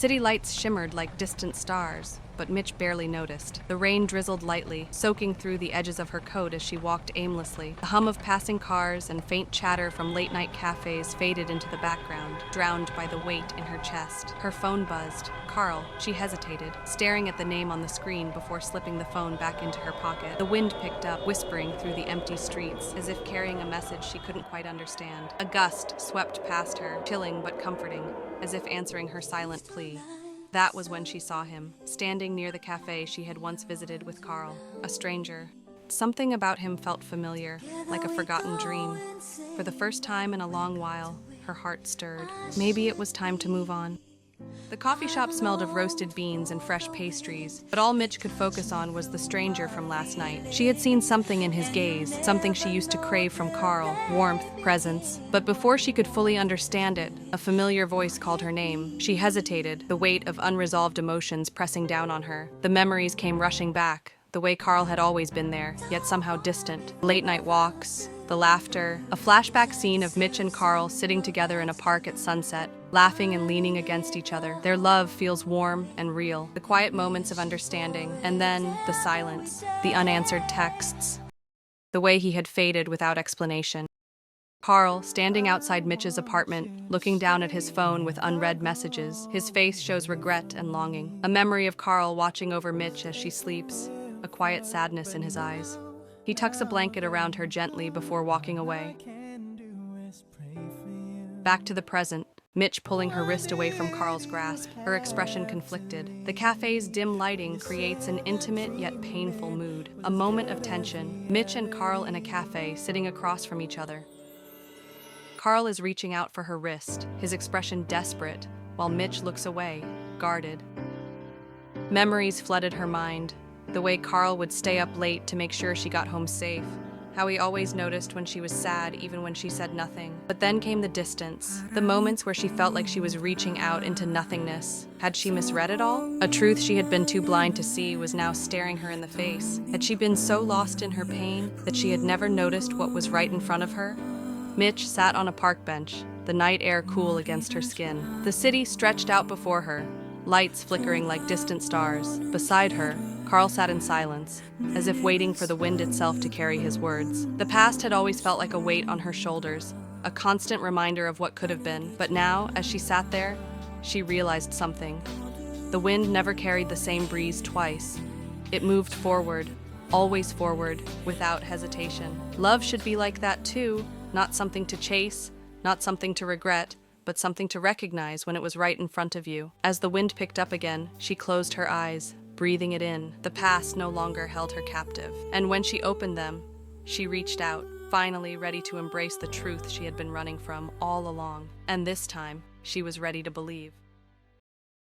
City lights shimmered like distant stars, but Mitch barely noticed. The rain drizzled lightly, soaking through the edges of her coat as she walked aimlessly. The hum of passing cars and faint chatter from late-night cafes faded into the background, drowned by the weight in her chest. Her phone buzzed. Karl. She hesitated, staring at the name on the screen before slipping the phone back into her pocket. The wind picked up, whispering through the empty streets, as if carrying a message she couldn't quite understand. A gust swept past her, chilling but comforting, as if answering her silent plea. That was when she saw him, standing near the cafe she had once visited with Karl, a stranger. Something about him felt familiar, like a forgotten dream. For the first time in a long while, her heart stirred. Maybe it was time to move on. The coffee shop smelled of roasted beans and fresh pastries, but all Mitch could focus on was the stranger from last night. She had seen something in his gaze, something she used to crave from Karl, warmth, presence. But before she could fully understand it, a familiar voice called her name. She hesitated, the weight of unresolved emotions pressing down on her. The memories came rushing back, the way Karl had always been there, yet somehow distant. Late-night walks, the laughter, a flashback scene of Mitch and Karl sitting together in a park at sunset, laughing and leaning against each other. Their love feels warm and real. The quiet moments of understanding, and then the silence, the unanswered texts, the way he had faded without explanation. Karl, standing outside Mitch's apartment, looking down at his phone with unread messages. His face shows regret and longing. A memory of Karl watching over Mitch as she sleeps, a quiet sadness in his eyes. He tucks a blanket around her gently before walking away. Back to the present, Mitch pulling her wrist away from Karl's grasp, her expression conflicted. The cafe's dim lighting creates an intimate yet painful mood. A moment of tension, Mitch and Karl in a cafe, sitting across from each other. Karl is reaching out for her wrist, his expression desperate, while Mitch looks away, guarded. Memories flooded her mind. The way Karl would stay up late to make sure she got home safe. How he always noticed when she was sad, even when she said nothing. But then came the distance, the moments where she felt like she was reaching out into nothingness. Had she misread it all? A truth she had been too blind to see was now staring her in the face. Had she been so lost in her pain that she had never noticed what was right in front of her? Mitch sat on a park bench, the night air cool against her skin. The city stretched out before her, lights flickering like distant stars. Beside her, Karl sat in silence, as if waiting for the wind itself to carry his words. The past had always felt like a weight on her shoulders, a constant reminder of what could have been. But now, as she sat there, she realized something. The wind never carried the same breeze twice. It moved forward, always forward, without hesitation. Love should be like that too, not something to chase, not something to regret, but something to recognize when it was right in front of you. As the wind picked up again, she closed her eyes, breathing it in. The past no longer held her captive. And when she opened them, she reached out, finally ready to embrace the truth she had been running from all along. And this time, she was ready to believe.